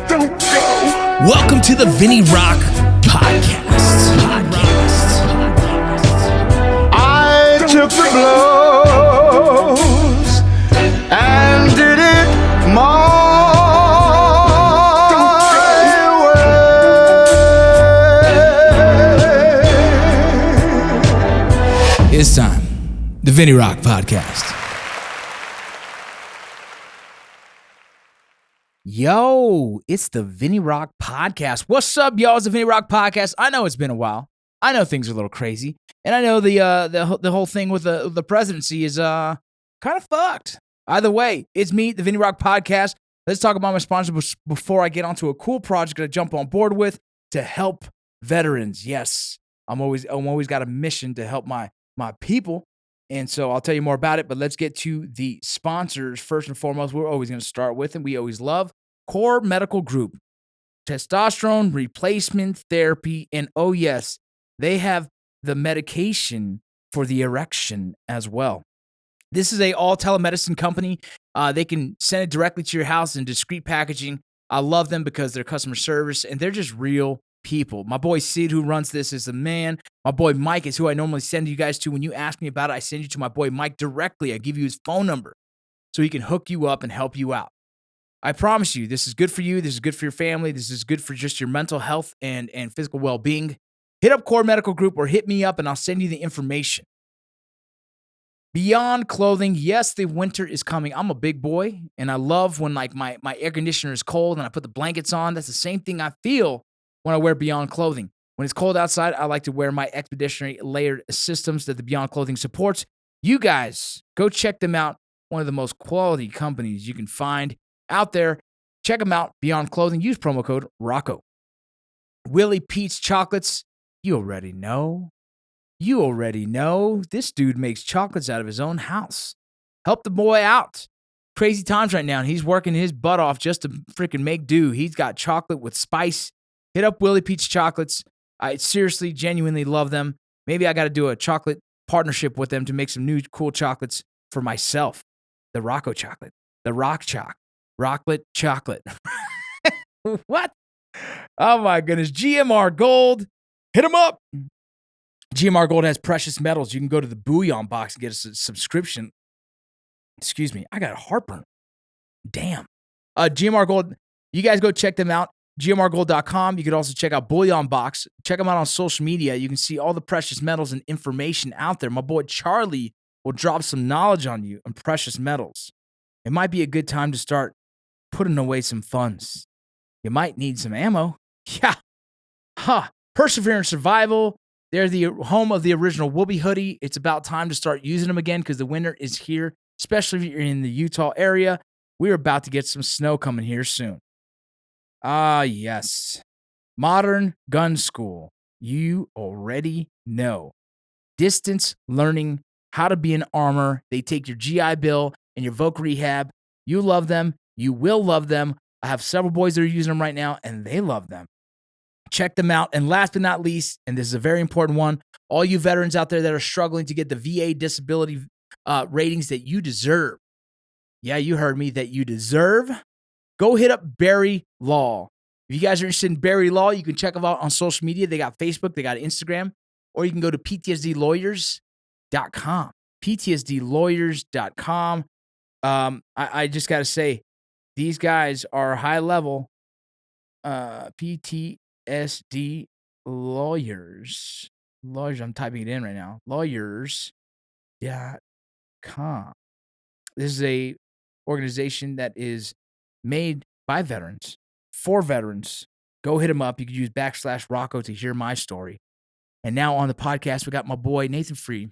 Don't go. Welcome to the Vinny Rock Podcast. I took the blows and did it my way. It's time. The Vinny Rock Podcast. Yo, it's the Vinny Rock Podcast. What's up, y'all? It's the Vinny Rock Podcast. I know it's been a while. I know things are a little crazy. And I know the whole thing with the presidency is kind of fucked. Either way, it's me, the Vinny Rock Podcast. Let's talk about my sponsor before I get onto a cool project that I jump on board with to help veterans. Yes, I'm always got a mission to help my people. And so I'll tell you more about it, but let's get to the sponsors. First and foremost, we're always going to start with, and we always love, Core Medical Group. Testosterone replacement therapy, and oh yes, they have the medication for the erection as well. This is a all telemedicine company. They can send it directly to your house in discreet packaging. I love them because they're customer service, and they're just real people. My boy Sid, who runs this, is the man. My boy Mike is who I normally send you guys to. When you ask me about it, I send you to my boy Mike directly. I give you his phone number so he can hook you up and help you out. I promise you, this is good for you. This is good for your family. This is good for just your mental health and physical well-being. Hit up Core Medical Group or hit me up and I'll send you the information. Beyond Clothing, yes, the winter is coming. I'm a big boy, and I love when like my air conditioner is cold and I put the blankets on. That's the same thing I feel when I wear Beyond Clothing. When it's cold outside, I like to wear my expeditionary layered systems that the Beyond Clothing supports. You guys, go check them out. One of the most quality companies you can find out there. Check them out, Beyond Clothing. Use promo code ROCCO. Willie Pete's Chocolates. You already know. This dude makes chocolates out of his own house. Help the boy out. Crazy times right now, and he's working his butt off just to freaking make do. He's got chocolate with spice. Hit up Willie Pete's Chocolates. I seriously, genuinely love them. Maybe I got to do a chocolate partnership with them to make some new cool chocolates for myself. The Rocco chocolate. The Rock Choc. Rocklet chocolate. What? Oh my goodness. GMR Gold. Hit them up. GMR Gold has precious metals. You can go to the Bouillon box and get a subscription. Excuse me. I got a heartburn. Damn. GMR Gold. You guys go check them out. GMRGold.com. You could also check out Bouillon Box. Check them out on social media. You can see all the precious metals and information out there. My boy Charlie will drop some knowledge on you on precious metals. It might be a good time to start putting away some funds. You might need some ammo. Yeah. Perseverance Survival. They're the home of the original Whoopee hoodie. It's about time to start using them again because the winter is here, especially if you're in the Utah area. We're about to get some snow coming here soon. Yes. Modern Gun School. You already know. Distance learning how to be an armor. They take your GI Bill and your Voc Rehab. You love them. You will love them. I have several boys that are using them right now, and they love them. Check them out. And last but not least, and this is a very important one, all you veterans out there that are struggling to get the VA disability ratings that you deserve. Yeah, you heard me, that you deserve. Go hit up Barry Law. If you guys are interested in Barry Law, you can check them out on social media. They got Facebook, they got Instagram, or you can go to ptsdlawyers.com. ptsdlawyers.com. I just got to say, these guys are high level. PTSD Lawyers. I'm typing it in right now. Lawyers.com. This is a organization that is made by veterans, for veterans. Go hit them up. You can use /Rocco to hear my story. And now on the podcast, we got my boy Nathan Free,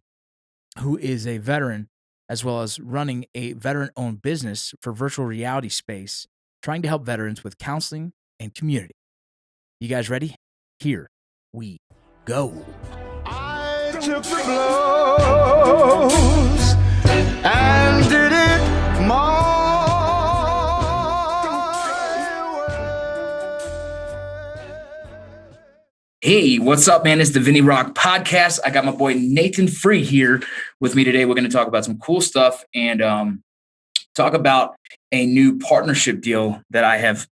who is a veteran, as well as running a veteran-owned business for virtual reality space, trying to help veterans with counseling and community. You guys ready? Here we go. I took the blows and did it my way. Hey, what's up, man? It's the Vinny Rock Podcast. I got my boy Nathan Free here with me today. We're going to talk about some cool stuff and talk talk about a new partnership deal that I have,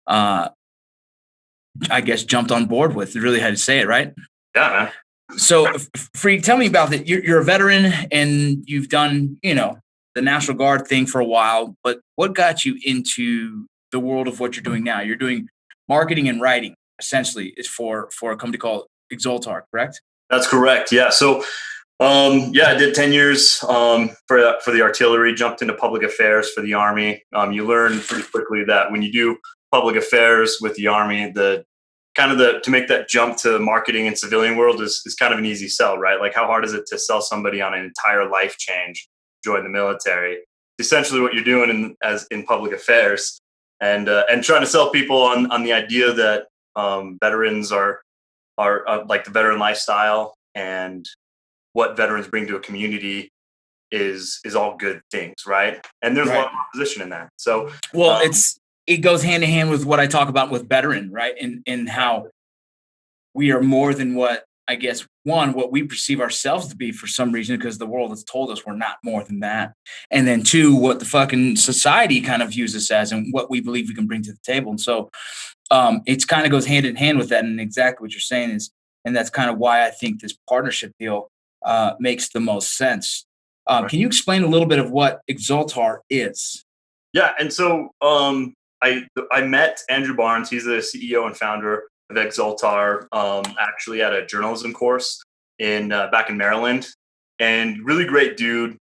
I guess, jumped on board with. I really had to say it, right? Yeah, man. So, Freak, tell me about that. You're a veteran and you've done, the National Guard thing for a while, but what got you into the world of what you're doing now? You're doing marketing and writing, essentially, is for a company called Xzoltar, correct? That's correct. Yeah. So, I did 10 years for the artillery, jumped into public affairs for the Army. You learn pretty quickly that when you do public affairs with the Army, to make that jump to marketing and civilian world is kind of an easy sell, right? Like, how hard is it to sell somebody on an entire life change, join the military? Essentially what you're doing in public affairs, and trying to sell people on the idea that veterans are like the veteran lifestyle, and what veterans bring to a community is all good things, right? And there's a lot of opposition in that. So, well, it goes hand in hand with what I talk about with veteran, right? And how we are more than what, I guess, one, what we perceive ourselves to be for some reason, because the world has told us we're not more than that. And then two, what the fucking society kind of views us as and what we believe we can bring to the table. And so it's kind of goes hand in hand with that. And exactly what you're saying is, and that's kind of why I think this partnership deal makes the most sense. Can you explain a little bit of what Xzoltar is? Yeah. And so I met Andrew Barnes. He's the CEO and founder of Xzoltar, actually at a journalism course back in Maryland, and really great dude.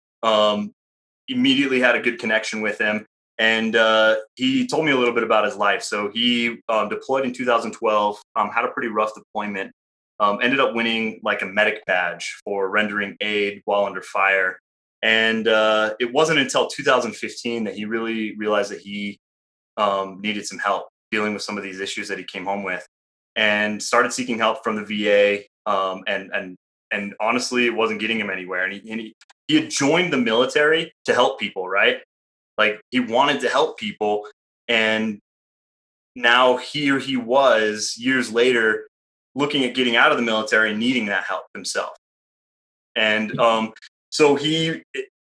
Immediately had a good connection with him, and he told me a little bit about his life. So he deployed in 2012, had a pretty rough deployment, ended up winning like a medic badge for rendering aid while under fire. And it wasn't until 2015 that he really realized that he needed some help dealing with some of these issues that he came home with, and started seeking help from the VA. And honestly, it wasn't getting him anywhere. And he had joined the military to help people, right? Like, he wanted to help people. And now here he was years later looking at getting out of the military and needing that help himself. And so he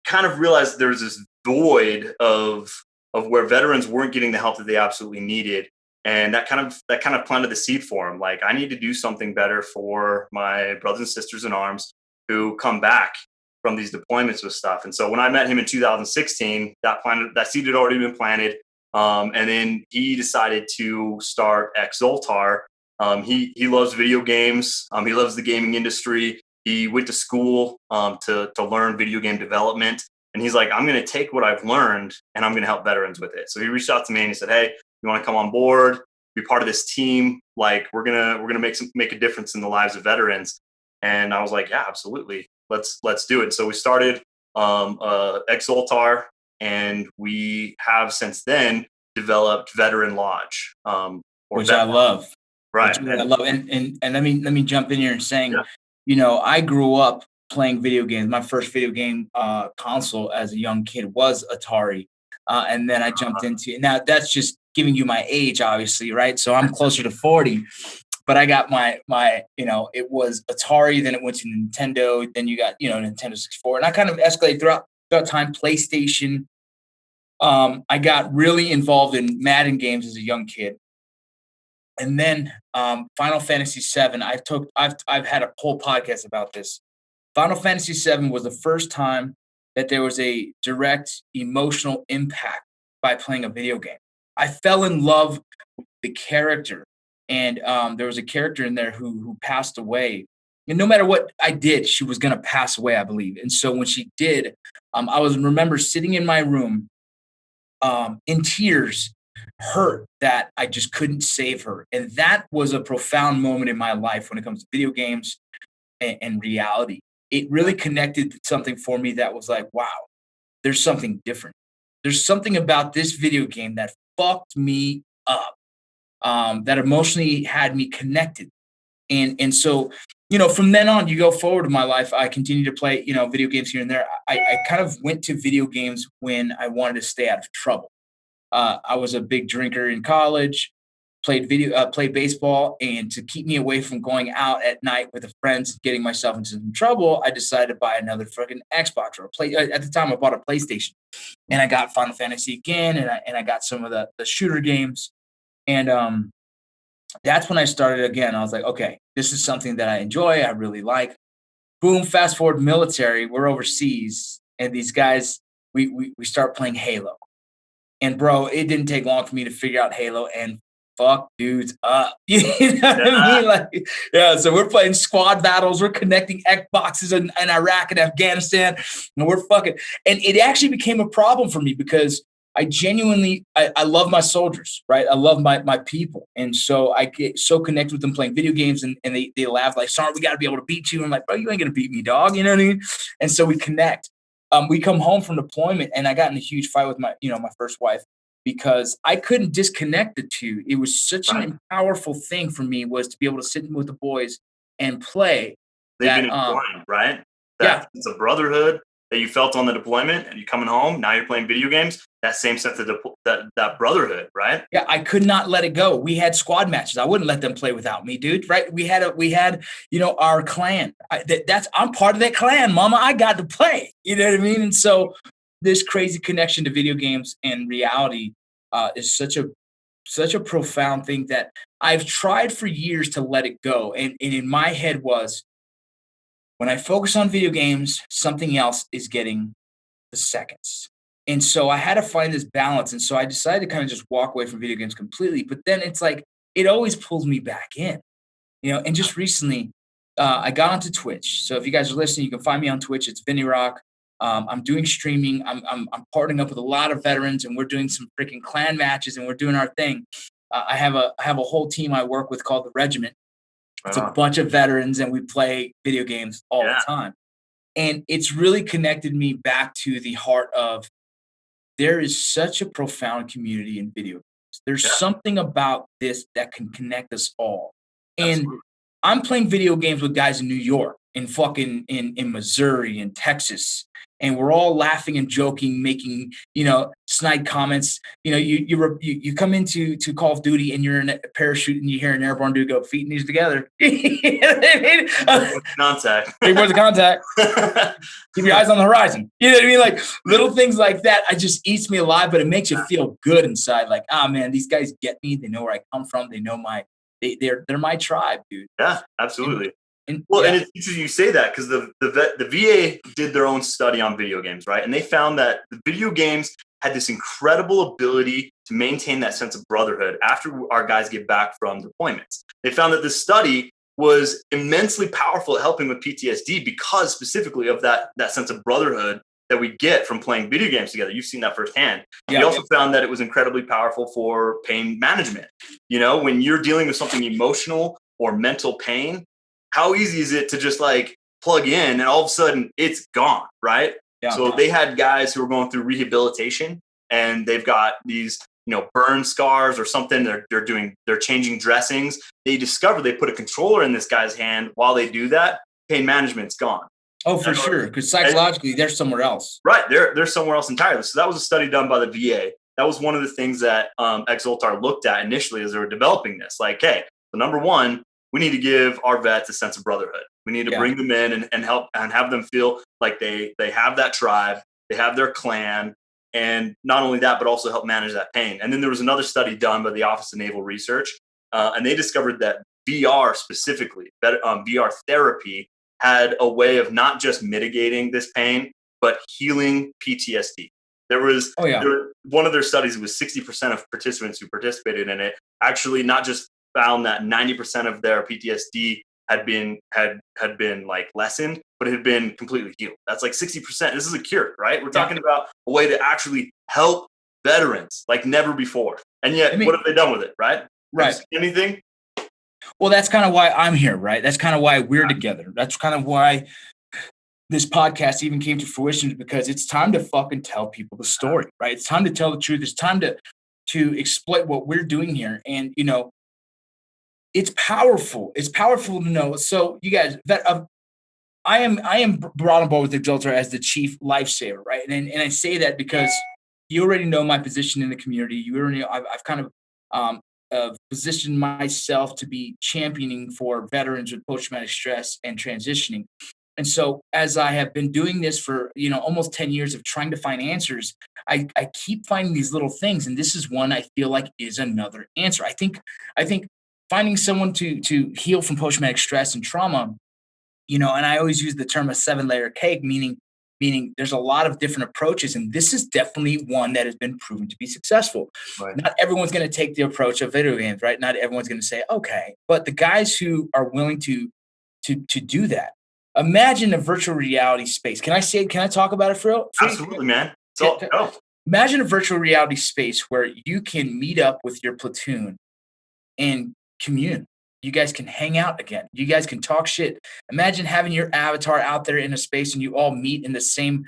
kind of realized there was this void of where veterans weren't getting the help that they absolutely needed. And that kind of planted the seed for him. Like, I need to do something better for my brothers and sisters in arms who come back from these deployments with stuff. And so when I met him in 2016, that seed had already been planted. And then he decided to start Xzoltar. He loves video games. He loves the gaming industry. He went to school to learn video game development. And he's like, I'm going to take what I've learned and I'm going to help veterans with it. So he reached out to me and he said, hey, you want to come on board, be part of this team? Like, we're gonna make a difference in the lives of veterans. And I was like, yeah, absolutely. Let's do it. So we started Xzoltar, and we have since then developed Veteran Lodge, which I love. Right. I love. And let me jump in here and saying, I grew up playing video games. My first video game console as a young kid was Atari. And then I jumped into, now that's just giving you my age, obviously, right? So I'm closer to 40, but I got my it was Atari, then it went to Nintendo, then you got, Nintendo 64. And I kind of escalated throughout time, PlayStation. I got really involved in Madden games as a young kid. And then Final Fantasy VII, I've had a whole podcast about this. Final Fantasy VII was the first time that there was a direct emotional impact by playing a video game. I fell in love with the character, and there was a character in there who passed away. And no matter what I did, she was going to pass away, I believe. And so when she did, I remember sitting in my room in tears, hurt that I just couldn't save her. And that was a profound moment in my life when it comes to video games and reality. It really connected to something for me that was like, wow, there's something different. There's something about this video game that fucked me up, that emotionally had me connected. And so, from then on, you go forward in my life, I continue to play, video games here and there. I kind of went to video games when I wanted to stay out of trouble. I was a big drinker in college, played baseball, and to keep me away from going out at night with the friends and getting myself into some trouble, I decided to buy another fucking Xbox or at the time I bought a PlayStation. and I got Final Fantasy again, and I got some of the shooter games, and that's when I started again. I was like, okay, this is something that I enjoy. I really like. Boom, fast forward military, we're overseas, and these guys, we start playing Halo. And bro, it didn't take long for me to figure out Halo and fuck dudes up. You know what I mean? Like, yeah, so we're playing squad battles, we're connecting Xboxes in Iraq and Afghanistan, and we're fucking, and it actually became a problem for me because I genuinely I love my soldiers, right? I love my people. And so I get so connected with them playing video games, and they laugh like, sorry, we gotta be able to beat you. I'm like, bro, you ain't gonna beat me, dog. You know what I mean? And so we connect. We come home from deployment, and I got in a huge fight with my first wife because I couldn't disconnect the two. It was such an powerful thing for me was to be able to sit with the boys and play. They've been entwined, right? It's a brotherhood that you felt on the deployment, and you're coming home. Now you're playing video games. That same sense of that brotherhood, right? Yeah, I could not let it go. We had squad matches. I wouldn't let them play without me, dude. Right? We had our clan. I'm part of that clan, mama. I got to play. You know what I mean? And so this crazy connection to video games and reality is such a profound thing that I've tried for years to let it go. And in my head was, when I focus on video games, something else is getting the seconds. And so I had to find this balance. And so I decided to kind of just walk away from video games completely. But then it's like, it always pulls me back in, and just recently I got onto Twitch. So if you guys are listening, you can find me on Twitch. It's Vinny Rock. I'm doing streaming. I'm partnering up with a lot of veterans, and we're doing some freaking clan matches, and we're doing our thing. I have a whole team I work with called the Regiment. It's a bunch of veterans, and we play video games all the time. And it's really connected me back to the heart of, there is such a profound community in video games. There's something about this that can connect us all. And I'm playing video games with guys in New York, in fucking in Missouri, in Texas, and we're all laughing and joking, making snide comments. You come into Call of Duty and you're in a parachute and you hear an airborne dude go, feet and knees together. You know what I mean? Contact. Big words of contact. Keep your eyes on the horizon. You know what I mean? Like little things like that. It just eats me alive, but it makes you feel good inside. Like, man, these guys get me. They know where I come from. They know they're my tribe, dude. Yeah, absolutely. And it's interesting you say that, because the VA did their own study on video games, right? And they found that the video games had this incredible ability to maintain that sense of brotherhood after our guys get back from deployments. They found that this study was immensely powerful at helping with PTSD because specifically of that sense of brotherhood that we get from playing video games together. You've seen that firsthand. We also found that it was incredibly powerful for pain management. When you're dealing with something emotional or mental pain, how easy is it to just like plug in and all of a sudden it's gone, right? Yeah. So they had guys who were going through rehabilitation, and they've got these, burn scars or something. They're changing dressings. They discover they put a controller in this guy's hand. While they do that, pain management's gone. Oh, for sure. Because psychologically, they're somewhere else. Right. They're somewhere else entirely. So that was a study done by the VA. That was one of the things that Xzoltar looked at initially as they were developing this. Like, hey, so number one, we need to give our vets a sense of brotherhood. We need to bring them in and help and have them feel like they have that tribe, they have their clan, and not only that, but also help manage that pain. And then there was another study done by the Office of Naval Research, and they discovered that VR specifically, VR therapy, had a way of not just mitigating this pain, but healing PTSD. There was one of their studies, it was 60% of participants who participated in it actually not just found that 90% of their PTSD had been like lessened, but it had been completely healed. That's like 60%. This is a cure, right? We're talking about a way to actually help veterans like never before. And yet, what have they done with it, right? Right. Anything? Well, that's kind of why I'm here, right? That's kind of why we're together. That's kind of why this podcast even came to fruition, because it's time to fucking tell people the story, right? It's time to tell the truth. It's time to exploit what we're doing here. And, it's powerful. It's powerful to know. So you guys, I am brought on board with Xzoltar as the chief lifesaver, right? And I say that because you already know my position in the community. You already know I've kind of positioned myself to be championing for veterans with post-traumatic stress and transitioning. And so as I have been doing this for, almost 10 years of trying to find answers, I keep finding these little things. And this is one I feel like is another answer. I think finding someone to heal from post-traumatic stress and trauma, and I always use the term a 7-layer cake, meaning there's a lot of different approaches. And this is definitely one that has been proven to be successful. Right. Not everyone's going to take the approach of video games, right? Not everyone's going to say, okay, but the guys who are willing to do that. Imagine a virtual reality space. Can I talk about it for real? Absolutely, man. So go. Imagine a virtual reality space where you can meet up with your platoon and commune. You guys can hang out again. You guys can talk shit. Imagine having your avatar out there in a space and you all meet in the same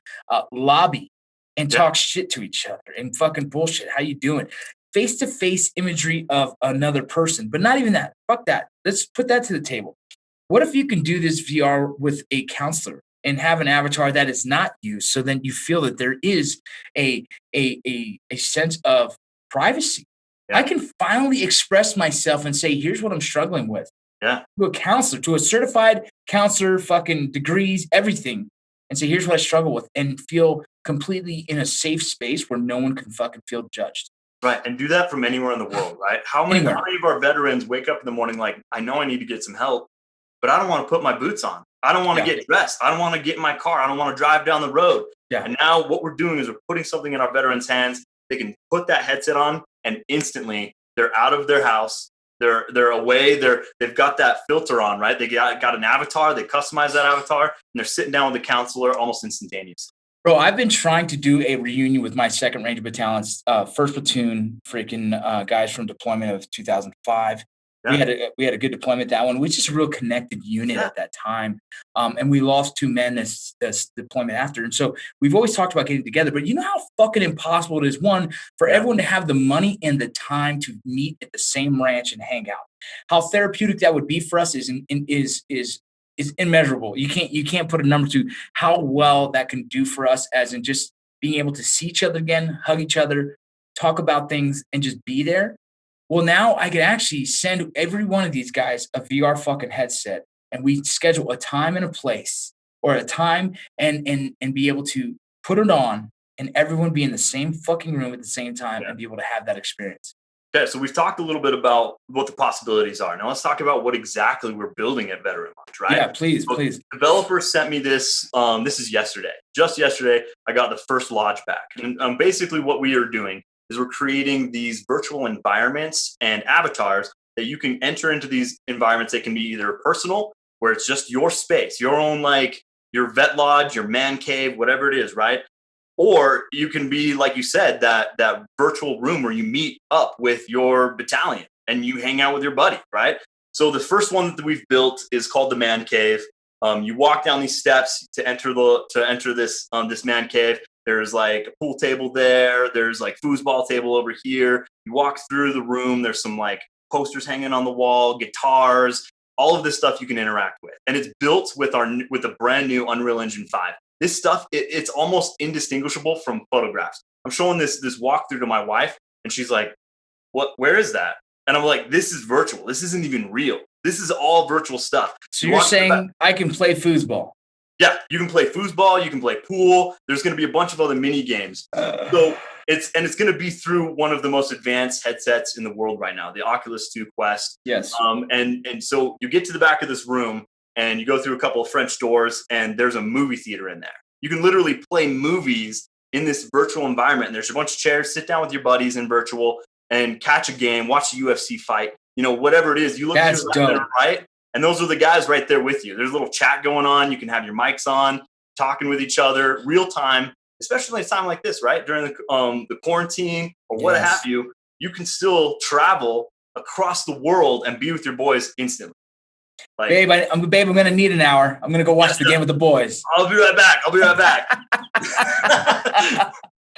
lobby and talk shit to each other and fucking bullshit. How you doing? Face-to-face imagery of another person, but not even that. Fuck that. Let's put that to the table. What if you can do this VR with a counselor and have an avatar that is not you? So then you feel that there is a sense of privacy. Yeah. I can finally express myself and say, here's what I'm struggling with. Yeah. To a counselor, to a certified counselor, fucking degrees, everything. And say, here's what I struggle with, and feel completely in a safe space where no one can fucking feel judged. Right. And do that from anywhere in the world, right? How many of our veterans wake up in the morning like, I know I need to get some help, but I don't want to put my boots on. I don't want to get dressed. I don't want to get in my car. I don't want to drive down the road. Yeah. And now what we're doing is we're putting something in our veterans' hands. They can put that headset on and instantly they're out of their house. They're away. They've got that filter on, right? They got an avatar. They customize that avatar and they're sitting down with the counselor almost instantaneously. Bro, I've been trying to do a reunion with my 2nd Ranger Battalion's 1st platoon, freaking guys from deployment of 2005. Yeah. We had a good deployment that one. We just a real connected unit at that time, and we lost 2 men this deployment after. And so we've always talked about getting together. But you know how fucking impossible it is, one, for everyone to have the money and the time to meet at the same ranch and hang out. How therapeutic that would be for us is immeasurable. You can't put a number to how well that can do for us, as in just being able to see each other again, hug each other, talk about things, and just be there. Well, now I can actually send every one of these guys a VR fucking headset, and we schedule a time and a place, or a time and be able to put it on, and everyone be in the same fucking room at the same time and be able to have that experience. Okay, so we've talked a little bit about what the possibilities are. Now let's talk about what exactly we're building at Veteran Lodge, right? Yeah, please. Developers sent me this. This is yesterday. Just yesterday, I got the first lodge back. And basically what we are doing is we're creating these virtual environments and avatars that you can enter into these environments. They can be either personal, where it's just your space, your own, like your vet lodge, your man cave, whatever it is, right? Or you can be, like you said, that virtual room where you meet up with your battalion and you hang out with your buddy, right? So the first one that we've built is called the man cave. You walk down these steps to enter this man cave. There's like a pool table there. There's like foosball table over here. You walk through the room. There's some like posters hanging on the wall, guitars, all of this stuff you can interact with. And it's built with a brand new Unreal Engine 5. This stuff, it's almost indistinguishable from photographs. I'm showing this walkthrough to my wife and she's like, where is that? And I'm like, this is virtual. This isn't even real. This is all virtual stuff. So you're saying I can play foosball? Yeah, you can play foosball, you can play pool. There's going to be a bunch of other mini games. So it's going to be through one of the most advanced headsets in the world right now, the Oculus 2 Quest. Yes. And so you get to the back of this room and you go through a couple of French doors and there's a movie theater in there. You can literally play movies in this virtual environment. And there's a bunch of chairs. Sit down with your buddies in virtual and catch a game, watch a UFC fight. Whatever it is, you look to your left and right. And those are the guys right there with you. There's a little chat going on. You can have your mics on, talking with each other, real time, especially at a time like this, right? During the quarantine or what have you, you can still travel across the world and be with your boys instantly. Like, I'm going to need an hour. I'm going to go watch the game with the boys. I'll be right back.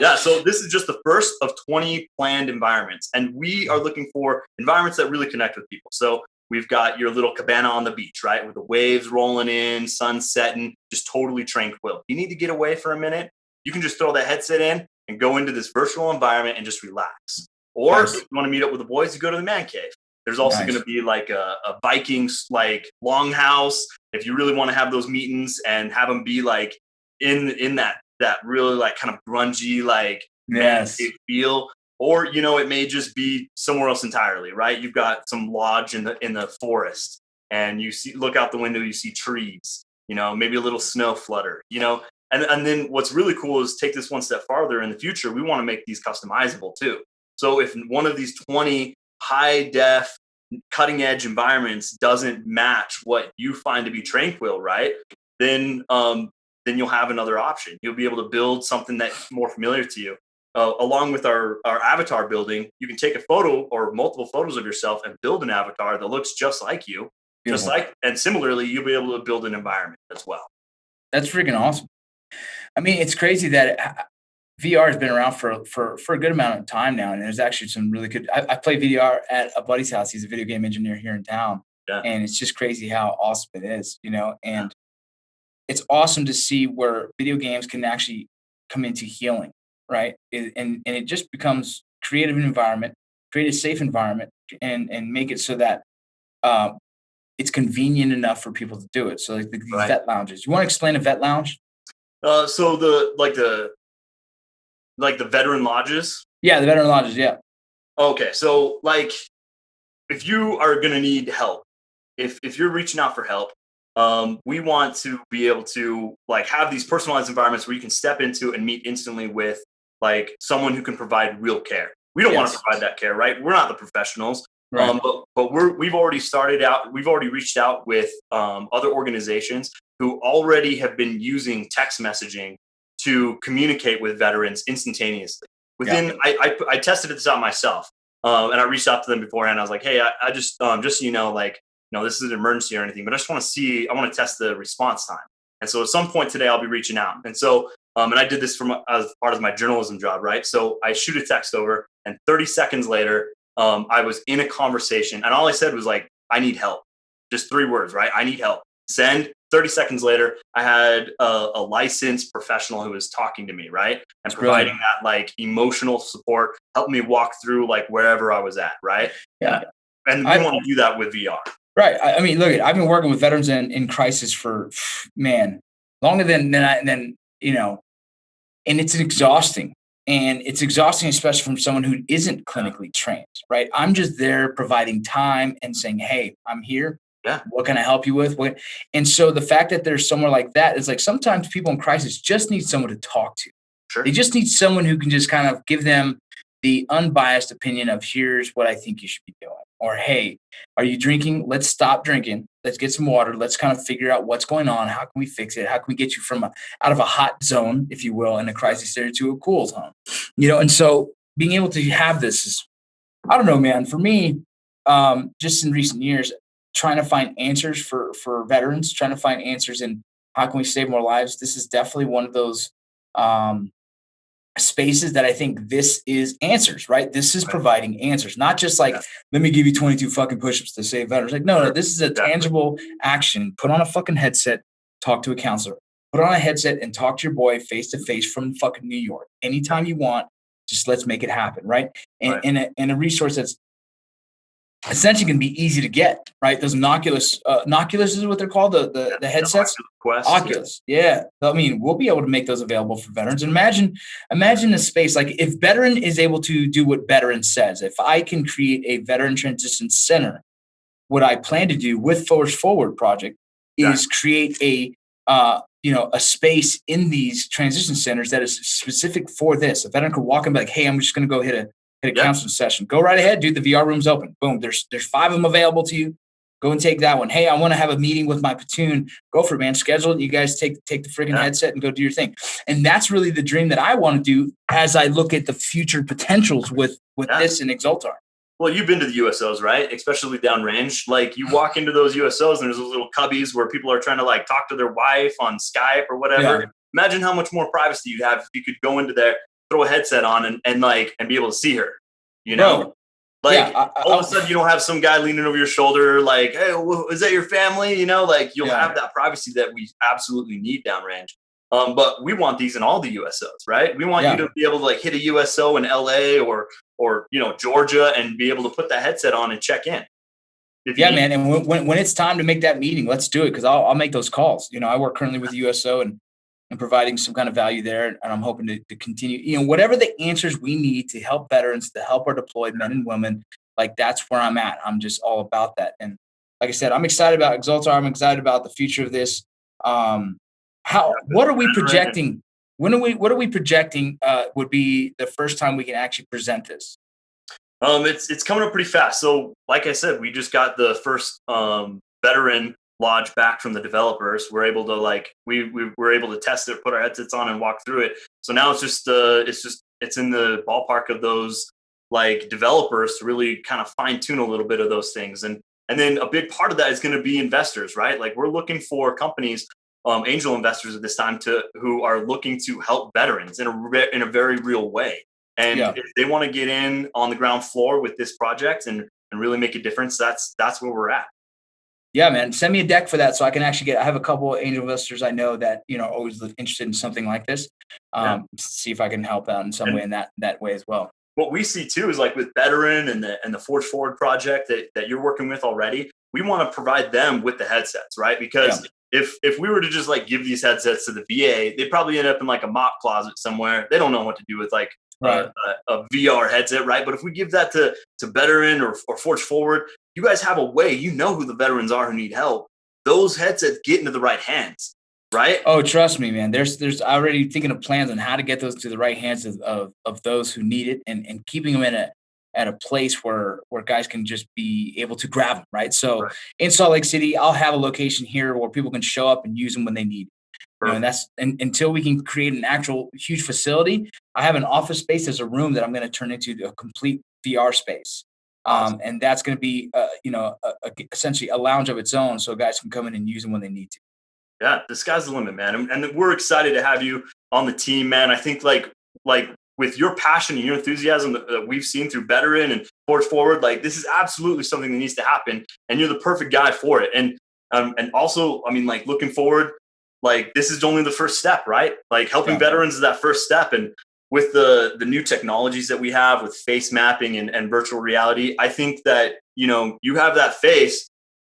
Yeah, so this is just the first of 20 planned environments. And we are looking for environments that really connect with people. So we've got your little cabana on the beach, right? With the waves rolling in, sun setting, just totally tranquil. You need to get away for a minute. You can just throw that headset in and go into this virtual environment and just relax. Or if you want to meet up with the boys, you go to the man cave. There's also Nice. going to be like a Vikings like longhouse if you really want to have those meetings and have them be like in that really like kind of grungy like man Yes. cave feel. Or, you know, it may just be somewhere else entirely, right? You've got some lodge in the forest, and you look out the window, you see trees, you know, maybe a little snow flutter, you know. And then what's really cool is take this one step farther. In the future, we want to make these customizable too. So if one of these 20 high def, cutting edge environments doesn't match what you find to be tranquil, right? Then you'll have another option. You'll be able to build something that's more familiar to you. Along with our avatar building, you can take a photo or multiple photos of yourself and build an avatar that looks just like you. Beautiful. And similarly, you'll be able to build an environment as well. That's freaking awesome. I mean, it's crazy that VR has been around for a good amount of time now, and there's actually some really good. I play VR at a buddy's house. He's a video game engineer here in town, and it's just crazy how awesome it is, you know. And it's awesome to see where video games can actually come into healing, right? And it just becomes creative environment, create a safe environment, and make it so that it's convenient enough for people to do it. So like these vet lounges. You want to explain a vet lounge? So the veteran lodges. Yeah, the veteran lodges. Yeah. Okay, so like if you are going to need help, if you're reaching out for help, we want to be able to like have these personalized environments where you can step into and meet instantly with like someone who can provide real care. We don't want to provide that care, right? We're not the professionals. Right. But we've already started out. We've already reached out with other organizations who already have been using text messaging to communicate with veterans instantaneously. I tested this out myself, and I reached out to them beforehand. I was like, hey, I just so you know, like, you know, this is an emergency or anything, but I just want to see. I want to test the response time. And so at some point today, I'll be reaching out. And so, and I did this as part of my journalism job, right? So I shoot a text over, and 30 seconds later, I was in a conversation, and all I said was like, I need help. Just 3 words, right? I need help. Send. 30 seconds later, I had a licensed professional who was talking to me, right? And providing that like emotional support, helped me walk through like wherever I was at, right? Yeah. And we want to do that with VR. Right. I mean, look, I've been working with veterans in crisis for, man, longer than you know, and it's exhausting. And it's exhausting, especially from someone who isn't clinically trained, right? I'm just there providing time and saying, hey, I'm here. Yeah. What can I help you with? And so the fact that there's somewhere like that is like sometimes people in crisis just need someone to talk to. Sure. They just need someone who can just kind of give them the unbiased opinion of here's what I think you should be doing. Or, hey, are you drinking? Let's stop drinking. Let's get some water. Let's kind of figure out what's going on. How can we fix it? How can we get you from out of a hot zone, if you will, in a crisis area to a cool zone? You know, and so being able to have this is, I don't know, man, for me, just in recent years, trying to find answers for veterans, trying to find answers in how can we save more lives. This is definitely one of those spaces that I think this is answers, right? This is providing answers, not just like, let me give you 22 fucking push-ups to save veterans. Like, no, this is a tangible action. Put on a fucking headset, talk to a counselor. Put on a headset and talk to your boy face-to-face from fucking New York. Anytime you want, just let's make it happen, right? And a resource that's essentially can be easy to get, right? Those Oculus is what they're called, the headsets. Oculus, yeah. I mean, we'll be able to make those available for veterans. And imagine a space like if veteran is able to do what veteran says. If I can create a veteran transition center, what I plan to do with Forward Project is create a space in these transition centers that is specific for this. A veteran could walk in and be like, hey, I'm just going to go hit a counseling session. Go right ahead, dude. The VR room's open. Boom. There's 5 of them available to you. Go and take that one. Hey, I want to have a meeting with my platoon. Go for it, man. Schedule it. You guys take the freaking headset and go do your thing. And that's really the dream that I want to do as I look at the future potentials with this and Xzoltar. Well, you've been to the USOs, right? Especially downrange. Like you walk into those USOs and there's those little cubbies where people are trying to like talk to their wife on Skype or whatever. Yeah. Imagine how much more privacy you'd have if you could go into there, throw a headset on and be able to see her, you know? Bro, all of a sudden you don't have some guy leaning over your shoulder like, hey, is that your family? You know, like you'll have that privacy that we absolutely need downrange. But we want these in all the USOs, right? We want you to be able to like hit a USO in LA or Georgia and be able to put that headset on and check in. Yeah, man. And when it's time to make that meeting, let's do it. Cause I'll make those calls. I work currently with the USO and providing some kind of value there. And I'm hoping to continue, whatever the answers we need to help veterans, to help our deployed men and women, like that's where I'm at. I'm just all about that. And like I said, I'm excited about Xzoltar. I'm excited about the future of this. What are we projecting? What are we projecting would be the first time we can actually present this? It's coming up pretty fast. So, like I said, we just got the first veteran lodge back from the developers. We're able to we were able to test it, put our headsets on, and walk through it. So now it's in the ballpark of those developers to really kind of fine tune a little bit of those things. And then a big part of that is going to be investors, right? Like we're looking for companies, angel investors at this time, who are looking to help veterans in a very real way. And if they want to get in on the ground floor with this project and really make a difference, that's where we're at. Yeah, man. Send me a deck for that so I can actually I have a couple of angel investors I know that, always interested in something like this. See if I can help out in some way in that way as well. What we see too is with veteran and the Forge Forward project that you're working with already, we want to provide them with the headsets, right? Because if we were to just give these headsets to the VA, they'd probably end up in a mop closet somewhere. They don't know what to do with a VR headset, right? But if we give that to veteran or Forge Forward, you guys have a way, who the veterans are who need help. Those headsets get into the right hands, right? Oh, trust me, man. There's already thinking of plans on how to get those to the right hands of those who need it, and keeping them at a place where guys can just be able to grab them, right? So in Salt Lake City, I'll have a location here where people can show up and use them when they need. And until we can create an actual huge facility. I have an office space as a room that I'm going to turn into a complete VR space. Awesome. And that's going to be, essentially a lounge of its own, so guys can come in and use them when they need to. Yeah, the sky's the limit, man. And we're excited to have you on the team, man. I think with your passion and your enthusiasm that we've seen through veteran and Forge Forward, this is absolutely something that needs to happen, and you're the perfect guy for it. And also, looking forward. This is only the first step, right? Helping veterans is that first step. And with the new technologies that we have with face mapping and virtual reality, I think that, you have that face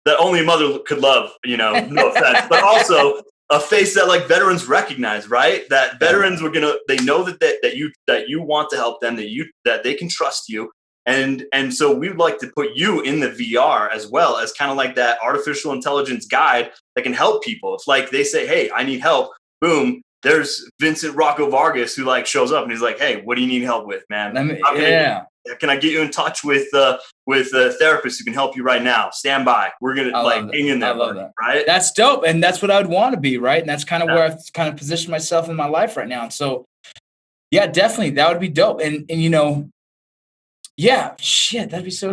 that only a mother could love, no offense, but also a face that veterans recognize, right? That veterans they know that you want to help them, that they can trust you. And so we'd like to put you in the VR as well as kind of that artificial intelligence guide that can help people. If they say, hey, I need help, boom, there's Vincent Rocco Vargas who shows up and he's like, hey, what do you need help with, man? Can I get you in touch with a therapist who can help you right now? Stand by. We're going to hang in there, buddy, right? That's dope. And that's what I would want to be, right? And that's kind of where I've kind of positioned myself in my life right now. And so, yeah, definitely that would be dope. And yeah, shit, that'd be so.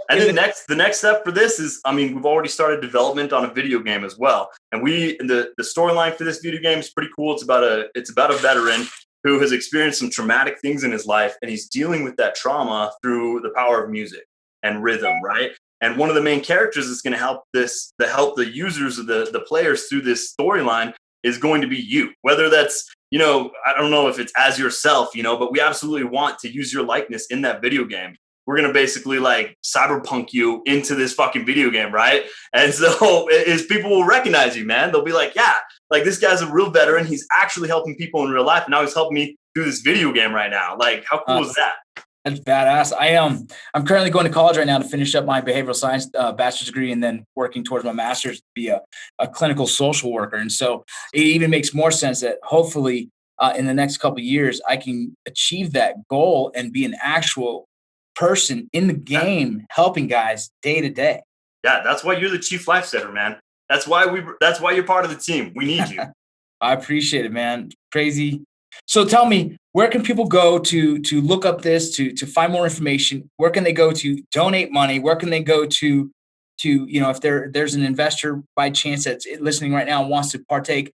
And then the next step for this is, we've already started development on a video game as well. And the storyline for this video game is pretty cool. It's about a veteran who has experienced some traumatic things in his life, and he's dealing with that trauma through the power of music and rhythm, right? And one of the main characters that's going to help the users of the players through this storyline is going to be you. Whether that's, I don't know if it's as yourself, but we absolutely want to use your likeness in that video game. We're going to basically cyberpunk you into this fucking video game, right? And so people will recognize you, man. They'll be like, yeah, this guy's a real veteran. He's actually helping people in real life. And now he's helping me do this video game right now. How cool is that? That's badass. I'm currently going to college right now to finish up my behavioral science bachelor's degree, and then working towards my master's to be a clinical social worker. And so it even makes more sense that hopefully in the next couple of years, I can achieve that goal and be an actual person in the game, helping guys day to day. Yeah, that's why you're the chief lifesaver, man. That's why you're part of the team. We need you. I appreciate it, man. Crazy. So tell me, where can people go to look up this, to find more information? Where can they go to donate money? Where can they go to if there's an investor by chance that's listening right now and wants to partake,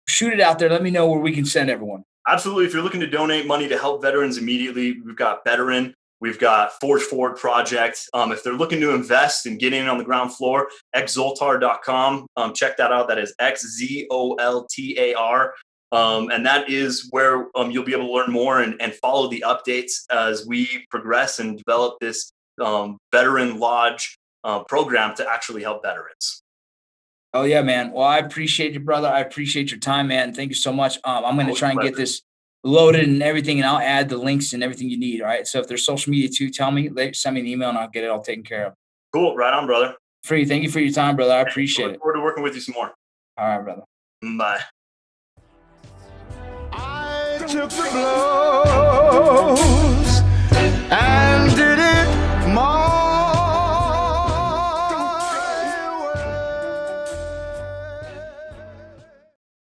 shoot it out there. Let me know where we can send everyone. Absolutely. If you're looking to donate money to help veterans immediately, we've got Veteran. We've got Forge Forward Project. If they're looking to invest and get in on the ground floor, Xzoltar.com. Check that out. That is Xzoltar. And that is where you'll be able to learn more and follow the updates as we progress and develop this veteran lodge program to actually help veterans. Oh yeah, man. Well, I appreciate you, brother. I appreciate your time, man. Thank you so much. I'm going to try and get this loaded and everything, and I'll add the links and everything you need. All right. So if there's social media too, tell me, send me an email, and I'll get it all taken care of. Cool. Right on, brother. Free. Thank you for your time, brother. I appreciate it. Look forward to working with you some more. All right, brother. Bye. I took the blow.